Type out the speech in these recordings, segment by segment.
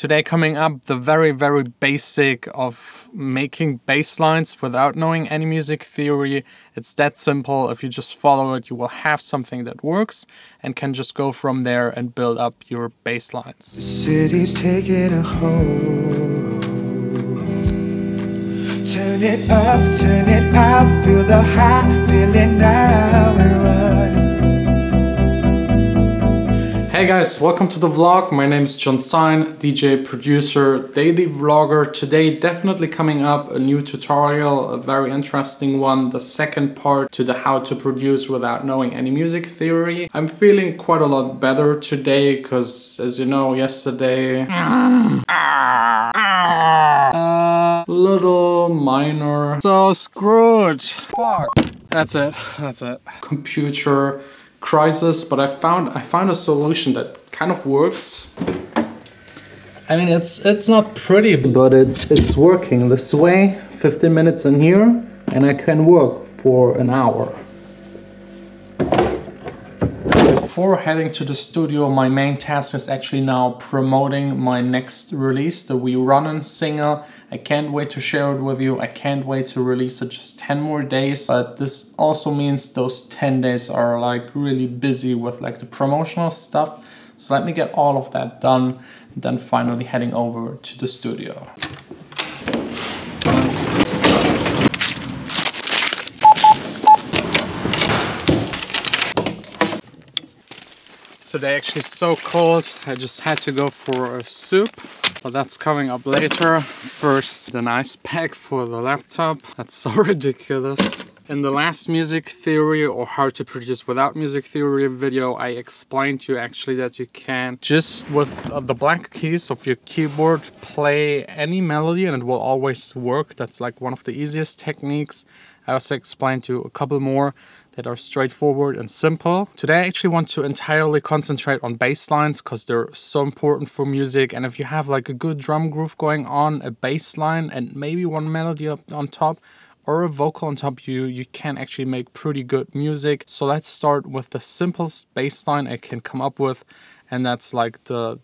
Today coming up, the very basic of making bass lines without knowing any music theory. It's that simple. If you just follow it, you will have something that works and can just go from there and build up your bass lines. The city's taking a hold. Turn it up, turn it out, feel the high, feel it now and run. Hey guys, welcome to the vlog. My name is Sine, DJ, producer, daily vlogger. Today definitely coming up a new tutorial, a very interesting one, the second part to the how to produce without knowing any music theory. I'm feeling quite a lot better today because, as you know, yesterday little minor, so screwed. Fuck. That's it. Computer crisis, but I found a solution that kind of works. I mean, it's not pretty, but it's working this way. 15 minutes in here, and I can work for an hour. Before heading to the studio, my main task is actually now promoting my next release, the We Runnin' single. I can't wait to share it with you. I can't wait to release it just 10 more days. But this also means those 10 days are like really busy with like the promotional stuff. So let me get all of that done, and then finally heading over to the studio. Today actually so cold, I just had to go for a soup, but that's coming up later. First, an ice pack for the laptop. That's so ridiculous. In the last music theory or how to produce without music theory video, I explained to you actually that you can just with the black keys of your keyboard play any melody and it will always work. That's like one of the easiest techniques. I also explained to you a couple more that are straightforward and simple. Today I actually want to entirely concentrate on bass lines because they're so important for music. And if you have like a good drum groove going on, a bass line and maybe one melody up on top or a vocal on top, you can actually make pretty good music. So let's start with the simplest bass line I can come up with, and that's like the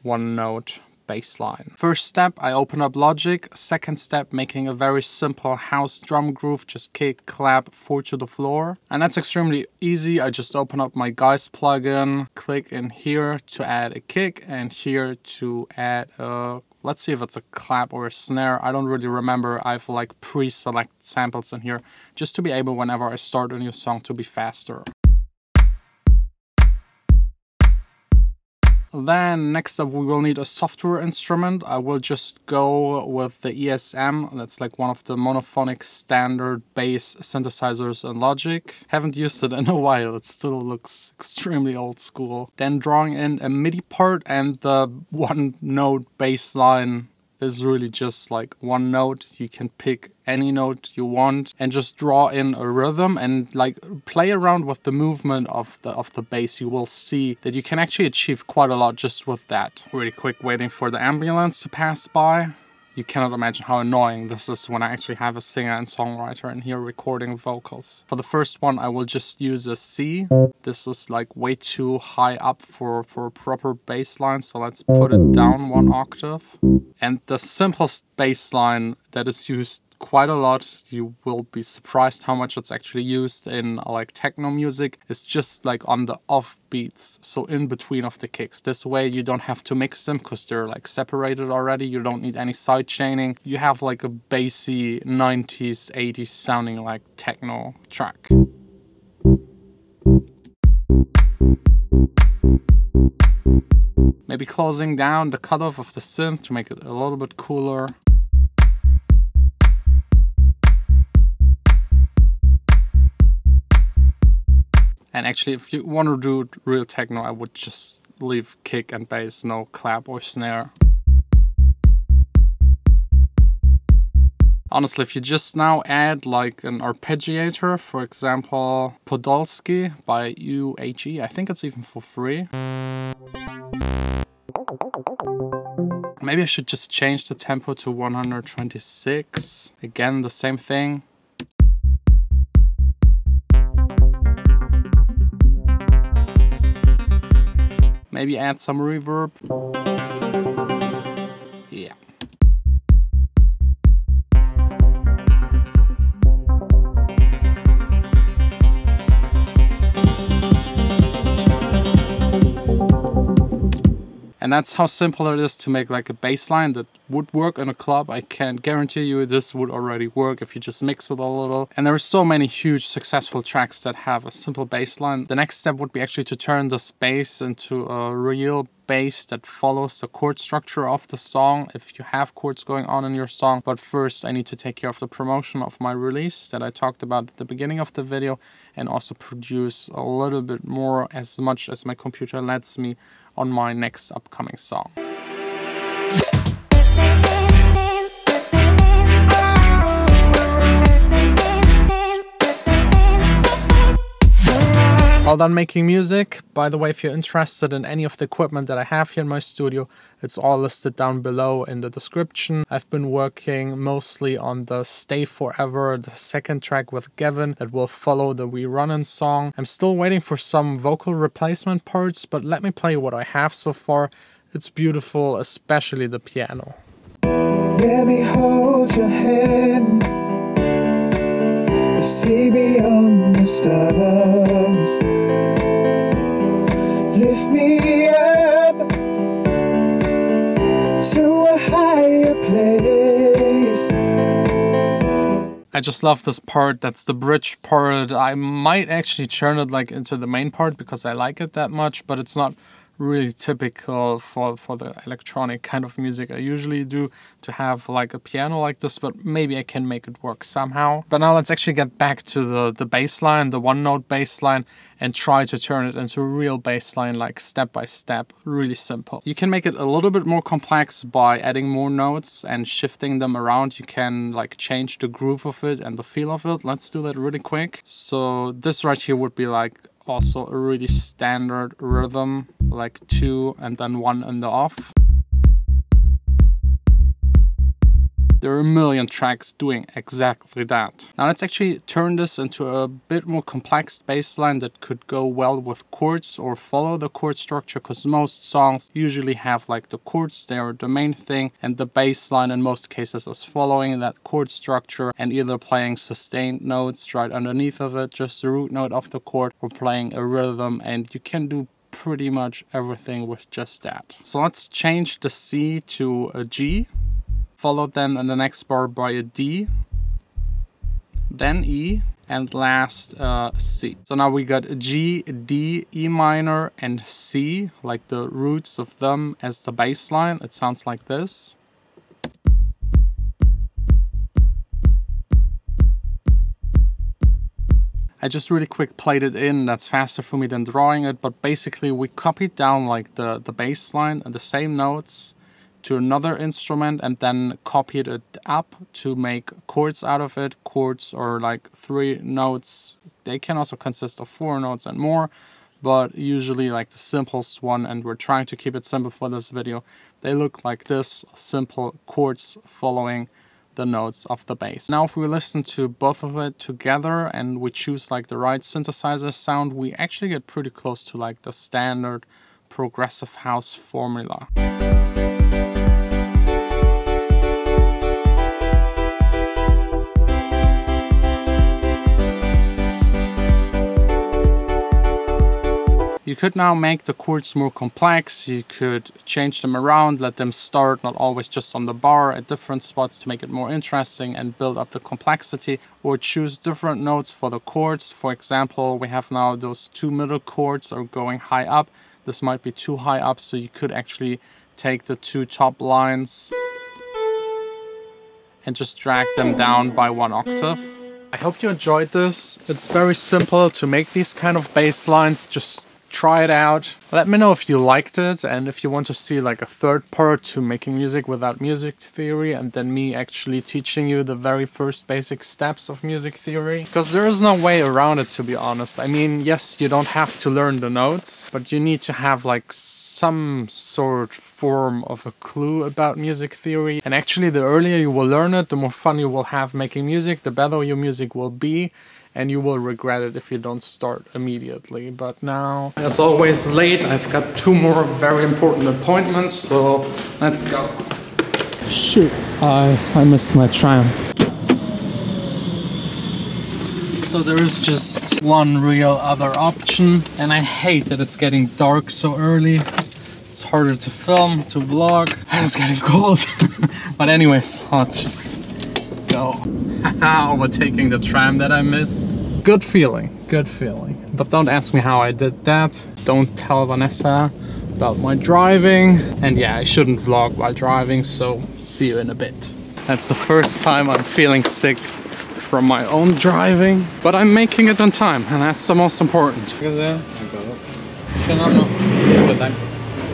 one note bass line. First step, I open up Logic. Second step, making a very simple house drum groove, just kick, clap, 4 to the floor. And that's extremely easy. I just open up my Guys plugin, click in here to add a kick and here to add a, let's see if it's a clap or a snare. I don't really remember. I have like pre-select samples in here just to be able, whenever I start a new song, to be faster. Then next up we will need a software instrument. I will just go with the ESM. That's like one of the monophonic standard bass synthesizers in Logic. Haven't used it in a while. It still looks extremely old school. Then drawing in a MIDI part, and the one note bass line is really just like one note. You can pick any note you want and just draw in a rhythm and like play around with the movement of the bass. You will see that you can actually achieve quite a lot just with that. Really quick, waiting for the ambulance to pass by. You cannot imagine how annoying this is when I actually have a singer and songwriter in here recording vocals. For the first one, I will just use a C. This is like way too high up for a proper bass line, so let's put it down 1 octave. And the simplest bass line that is used quite a lot, you will be surprised how much it's actually used in like techno music, is just like on the off beats, so in between of the kicks. This way you don't have to mix them because they're like separated already. You don't need any side chaining. You have like a bassy 90s 80s sounding like techno track. Maybe closing down the cutoff of the synth to make it a little bit cooler. And actually, if you want to do real techno, I would just leave kick and bass, no clap or snare. Honestly, if you just now add like an arpeggiator, for example, Podolsky by UHE, I think it's even for free. Maybe I should just change the tempo to 126. Again, the same thing. Maybe add some reverb. And that's how simple it is to make like a bass line that would work in a club. I can guarantee you this would already work if you just mix it a little. And there are so many huge successful tracks that have a simple bass line. The next step would be actually to turn this bass into a real bass that follows the chord structure of the song if you have chords going on in your song. But first I need to take care of the promotion of my release that I talked about at the beginning of the video, and also produce a little bit more, as much as my computer lets me, on my next upcoming song. All done making music. By the way, if you're interested in any of the equipment that I have here in my studio, it's all listed down below in the description. I've been working mostly on the Stay Forever, the second track with Gavin that will follow the We Runnin' song. I'm still waiting for some vocal replacement parts, but let me play what I have so far. It's beautiful, especially the piano. Let me hold your hand, see beyond the stars. Lift me up to a higher place. I just love this part. That's the bridge part. I might actually turn it like into the main part because I like it that much, but it's not really typical for the electronic kind of music I usually do to have like a piano like this, but maybe I can make it work somehow. But now let's actually get back to the bass line, the one note bass line, and try to turn it into a real bass line, like step by step, really simple. You can make it a little bit more complex by adding more notes and shifting them around. You can like change the groove of it and the feel of it. Let's do that really quick. So this right here would be like also a really standard rhythm, like 2 and then 1 in the off. There are a million tracks doing exactly that. Now let's actually turn this into a bit more complex bass line that could go well with chords or follow the chord structure, because most songs usually have like the chords, they are the main thing, and the bass line in most cases is following that chord structure and either playing sustained notes right underneath of it, just the root note of the chord, or playing a rhythm, and you can do pretty much everything with just that. So let's change the C to a G, followed then in the next bar by a D, then E, and last C. So now we got G, D, E minor, and C, like the roots of them as the bass line. It sounds like this. I just really quick played it in, that's faster for me than drawing it, but basically we copied down like the bass line and the same notes to another instrument and then copied it up to make chords out of it. Chords are like 3 notes. They can also consist of 4 notes and more, but usually like the simplest one, and we're trying to keep it simple for this video. They look like this, simple chords following the notes of the bass. Now if we listen to both of it together and we choose like the right synthesizer sound, we actually get pretty close to like the standard progressive house formula. You could now make the chords more complex. You could change them around, let them start not always just on the bar at different spots to make it more interesting and build up the complexity, or choose different notes for the chords. For example, we have now those 2 middle chords are going high up. This might be too high up, so you could actually take the 2 top lines and just drag them down by 1 octave. I hope you enjoyed this. It's very simple to make these kind of bass lines. Just try it out. Let me know if you liked it, and if you want to see like a third part to making music without music theory, and then me actually teaching you the very first basic steps of music theory. Because there is no way around it, to be honest. I mean, yes, you don't have to learn the notes, but you need to have like some sort form of a clue about music theory. And actually, the earlier you will learn it, the more fun you will have making music, the better your music will be. And you will regret it if you don't start immediately. But now, as always, late. I've got 2 more very important appointments, so let's go. Shoot, I missed my tram. So there is just one real other option, and I hate that it's getting dark so early. It's harder to film, to vlog, and it's getting cold. But anyways, let's just go. Overtaking the tram that I missed. Good feeling, good feeling. But don't ask me how I did that. Don't tell Vanessa about my driving. And yeah, I shouldn't vlog while driving, so see you in a bit. That's the first time I'm feeling sick from my own driving, but I'm making it on time, and that's the most important.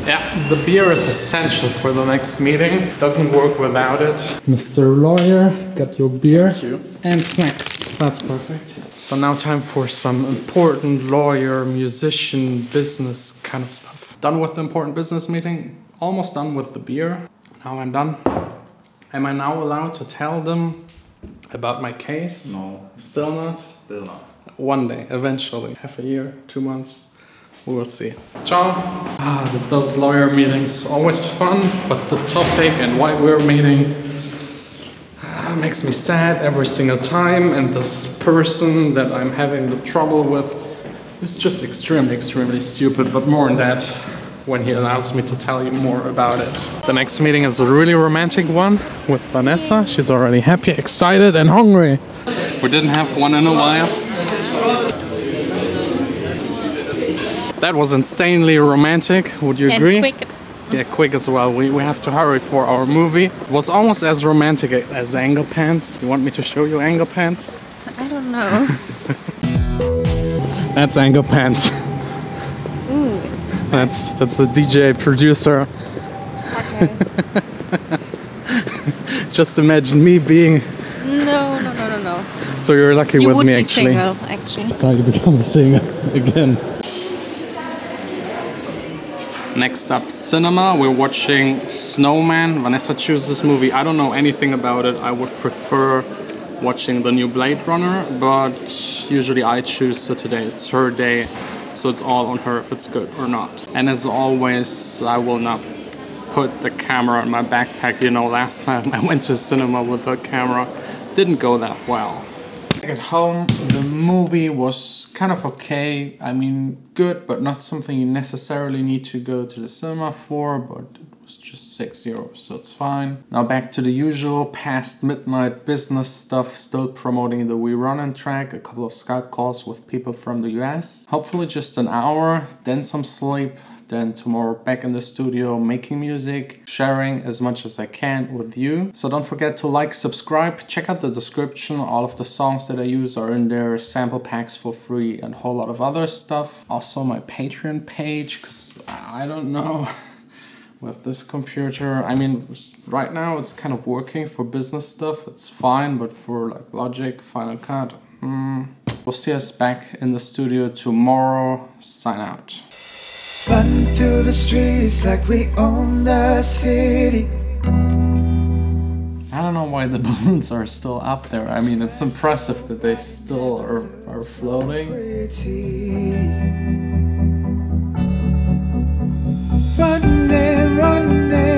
Yeah, the beer is essential for the next meeting. Doesn't work without it. Mr. Lawyer, got your beer. Thank you. And snacks. That's perfect. So now time for some important lawyer, musician, business kind of stuff. Done with the important business meeting. Almost done with the beer. Now I'm done. Am I now allowed to tell them about my case? No. Still not? Still not. One day, eventually. Half a year, 2 months. We will see. Ciao. Those lawyer meetings, always fun, but the topic and why we're meeting makes me sad every single time. And this person that I'm having the trouble with is just extremely, extremely stupid. But more on that when he allows me to tell you more about it. The next meeting is a really romantic one with Vanessa. She's already happy, excited, and hungry. We didn't have one in a while. That was insanely romantic, would you agree? And quick. Yeah, quick as well. We have to hurry for our movie. It was almost as romantic as Angle Pants. You want me to show you Angle Pants? I don't know. That's Angle Pants. Ooh. That's the DJ producer. Okay. Just imagine me being... No. So you're lucky You with would me be actually. single, actually. That's how you become a singer again. Next up, cinema. We're watching Snowman. Vanessa chose this movie. I don't know anything about it. I would prefer watching the new Blade Runner, but usually I choose, so today it's her day, so it's all on her if it's good or not. And as always, I will not put the camera in my backpack. You know, last time I went to cinema with a camera, didn't go that well. At home, the movie was kind of okay. I mean, good, but not something you necessarily need to go to the cinema for, but it was just €6, so it's fine. Now back to the usual past midnight business stuff, still promoting the We Runnin' track, a couple of Skype calls with people from the US. Hopefully just an hour, then some sleep. Then tomorrow back in the studio making music, sharing as much as I can with you. So don't forget to like, subscribe, check out the description. All of the songs that I use are in there, sample packs for free and a whole lot of other stuff. Also my Patreon page, because I don't know with this computer. I mean, right now it's kind of working for business stuff. It's fine, but for like Logic, Final Cut, We'll see us back in the studio tomorrow. Sign out. Run through the streets like we own the city. I don't know why the balloons are still up there. I mean, it's impressive that they still are floating. Running, running.